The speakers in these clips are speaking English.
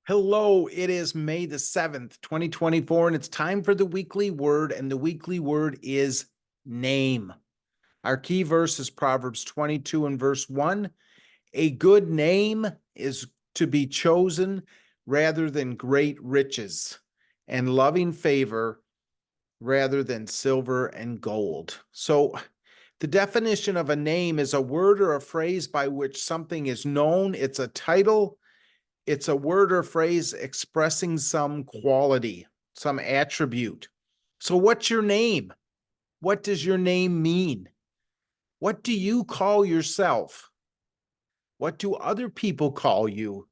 Hello, it is May the 7th, 2024, and it's time for the weekly word, and the weekly word is name. Our key verse is Proverbs 22 and verse 1. A good name is to be chosen rather than great riches, and loving favor rather than silver and gold. So, the definition of a name is a word or a phrase by which something is known. It's a title. It's a word or phrase expressing some quality, some attribute. So, what's your name? What does your name mean? What do you call yourself? What do other people call you?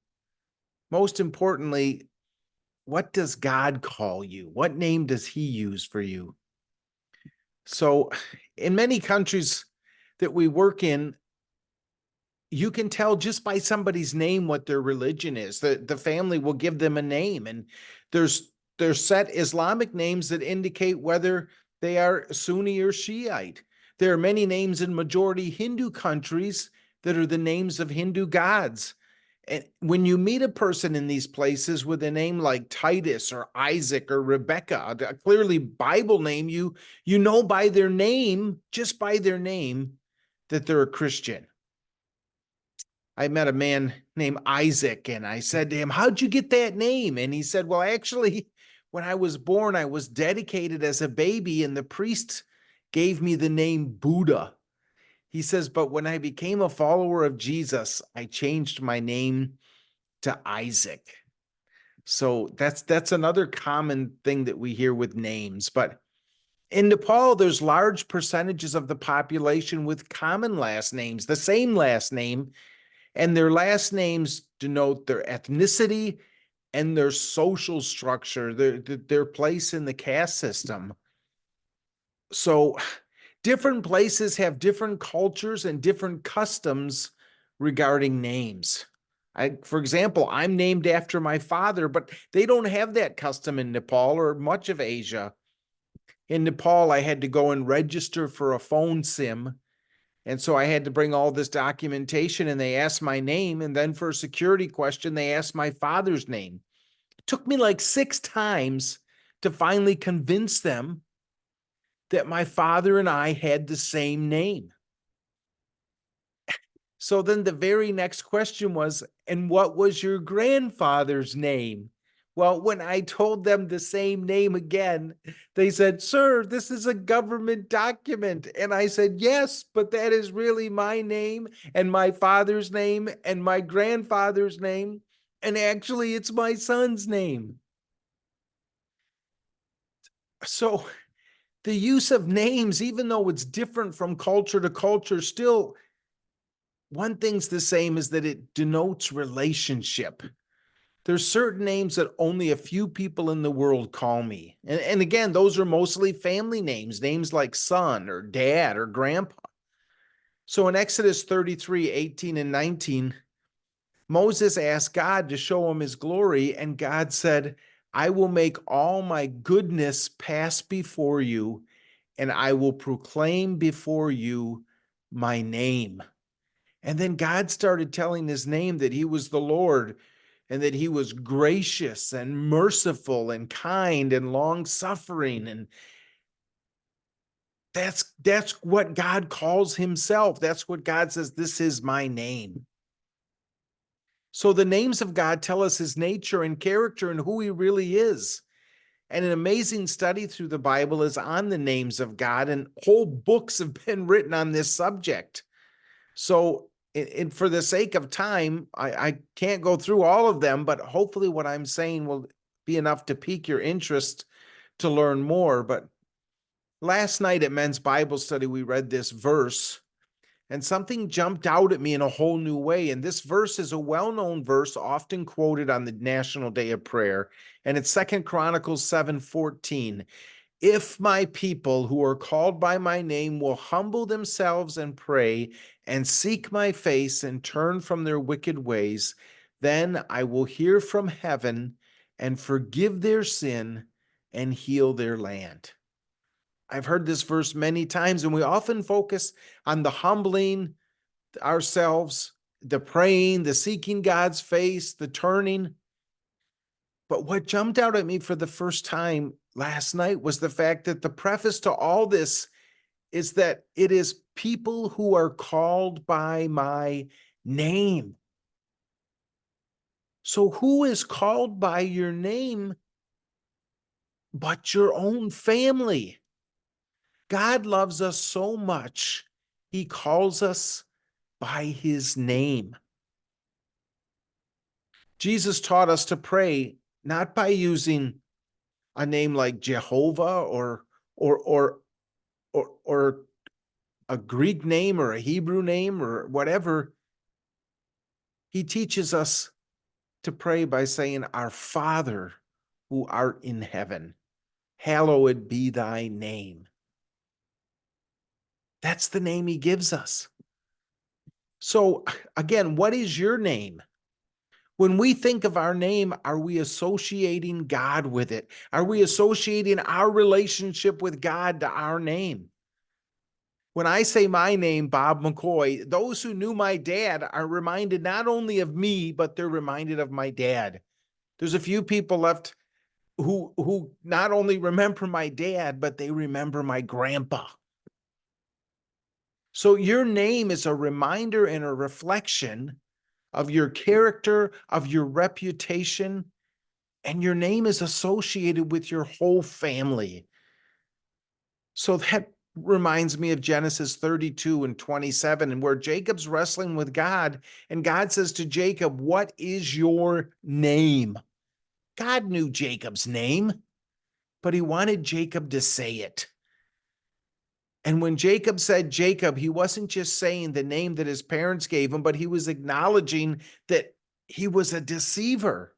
Most importantly, what does God call you? What name does He use for you? So, in many countries that we work in, you can tell just by somebody's name what their religion is. The family will give them a name, and there's set Islamic names that indicate whether they are Sunni or Shiite. There are many names in majority Hindu countries that are the names of Hindu gods. And when you meet a person in these places with a name like Titus or Isaac or Rebecca, a clearly Bible name, you know by their name, just by their name, that they're a Christian. I met a man named Isaac, and I said to him, "How'd you get that name?" And he said, "Well, actually, when I was born, I was dedicated as a baby, and the priest gave me the name Buddha." He says, "But when I became a follower of Jesus, I changed my name to Isaac." So that's another common thing that we hear with names. But in Nepal, there's large percentages of the population with common last names, the same last name, and their last names denote their ethnicity and their social structure, their place in the caste system. So different places have different cultures and different customs regarding names. For example, I'm named after my father, but they don't have that custom in Nepal or much of Asia. In Nepal, I had to go and register for a phone SIM. And so I had to bring all this documentation, and they asked my name. And then for a security question, they asked my father's name. It took me like 6 times to finally convince them that my father and I had the same name. So then the very next question was, "And what was your grandfather's name?" Well, when I told them the same name again, they said, "Sir, this is a government document." And I said, "Yes, but that is really my name and my father's name and my grandfather's name. And actually, it's my son's name." So the use of names, even though it's different from culture to culture, still one thing's the same, is that it denotes relationship. There's certain names that only a few people in the world call me. And again, those are mostly family names, names like son or dad or grandpa. So in Exodus 33, 18 and 19, Moses asked God to show him his glory, and God said, "I will make all my goodness pass before you, and I will proclaim before you my name." And then God started telling his name that he was the Lord, and that he was gracious and merciful and kind and long-suffering. And that's what God calls himself. That's what God says, "This is my name." So the names of God tell us his nature and character and who he really is. And an amazing study through the Bible is on the names of God, and whole books have been written on this subject. So, for the sake of time, I can't go through all of them, but hopefully what I'm saying will be enough to pique your interest to learn more. But last night at men's Bible study, we read this verse, and something jumped out at me in a whole new way. And this verse is a well-known verse, often quoted on the National Day of Prayer, and it's 2 Chronicles 7:14. "If my people who are called by my name will humble themselves and pray and seek my face and turn from their wicked ways, then I will hear from heaven and forgive their sin and heal their land." I've heard this verse many times, and we often focus on the humbling ourselves, the praying, the seeking God's face, the turning. But what jumped out at me for the first time last night was the fact that the preface to all this is that it is people who are called by my name. So who is called by your name but your own family? God loves us so much, he calls us by his name. Jesus taught us to pray not by using a name like Jehovah or or or a Greek name or a Hebrew name or whatever. He teaches us to pray by saying, "Our Father who art in heaven, hallowed be thy name." That's the name he gives us. So again, what is your name? When we think of our name, are we associating God with it? Are we associating our relationship with God to our name? When I say my name, Bob McCoy, those who knew my dad are reminded not only of me, but they're reminded of my dad. There's a few people left who not only remember my dad, but they remember my grandpa. So your name is a reminder and a reflection of your character, of your reputation, and your name is associated with your whole family. So that reminds me of Genesis 32 and 27, and where Jacob's wrestling with God, and God says to Jacob, "What is your name?" God knew Jacob's name, but he wanted Jacob to say it. And when Jacob said Jacob, he wasn't just saying the name that his parents gave him, but he was acknowledging that he was a deceiver.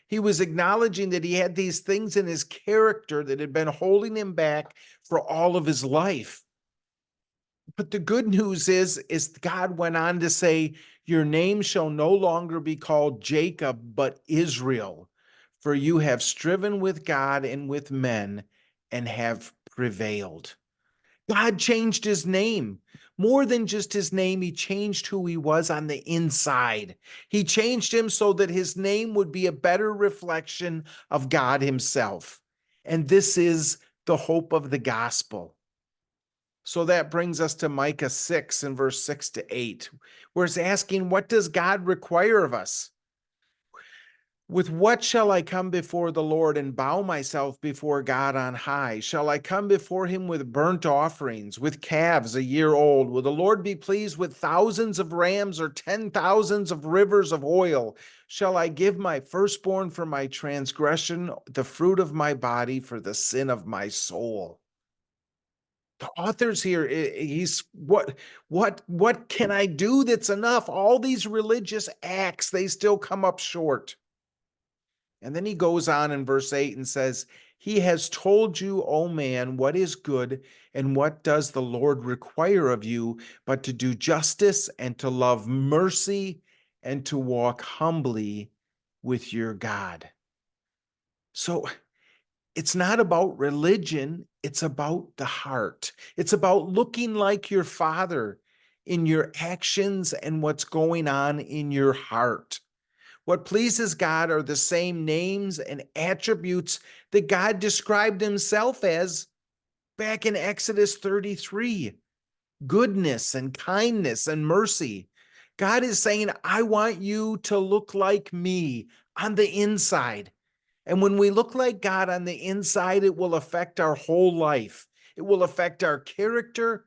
He was acknowledging that he had these things in his character that had been holding him back for all of his life. But the good news is God went on to say, "Your name shall no longer be called Jacob, but Israel, for you have striven with God and with men and have prevailed." God changed his name. More than just his name, he changed who he was on the inside. He changed him so that his name would be a better reflection of God himself. And this is the hope of the gospel. So that brings us to Micah 6 and verse 6 to 8, where it's asking, what does God require of us? With what shall I come before the Lord and bow myself before God on high? Shall I come before him with burnt offerings, with calves a year old? Will the Lord be pleased with thousands of rams or 10,000s of rivers of oil? Shall I give my firstborn for my transgression, the fruit of my body for the sin of my soul? The author's here, he's what can I do that's enough? All these religious acts, they still come up short. And then he goes on in verse 8 and says, "He has told you, O man, what is good, and what does the Lord require of you, but to do justice and to love mercy and to walk humbly with your God." So it's not about religion, it's about the heart. It's about looking like your Father in your actions and what's going on in your heart. What pleases God are the same names and attributes that God described himself as back in Exodus 33: goodness and kindness and mercy. God is saying, "I want you to look like me on the inside." And when we look like God on the inside, it will affect our whole life. It will affect our character.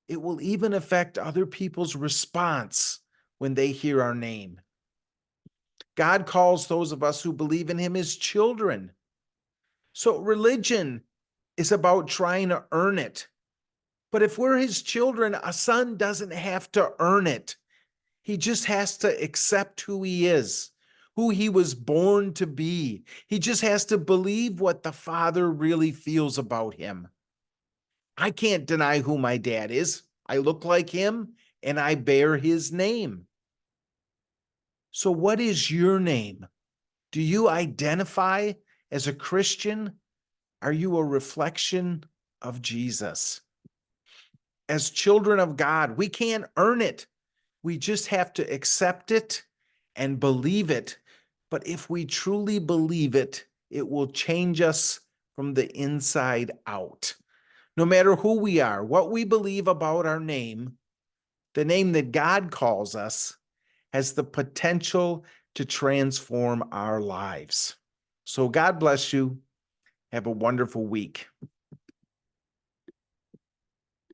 It will even affect other people's response when they hear our name. God calls those of us who believe in him his children. So religion is about trying to earn it. But if we're his children, a son doesn't have to earn it. He just has to accept who he is, who he was born to be. He just has to believe what the Father really feels about him. I can't deny who my dad is. I look like him and I bear his name. So what is your name? Do you identify as a Christian? Are you a reflection of Jesus? As children of God, we can't earn it. We just have to accept it and believe it But if we truly believe it, it will change us from the inside out. No matter who we are, what we believe about our name, the name that God calls us has the potential to transform our lives. So God bless you. Have a wonderful week.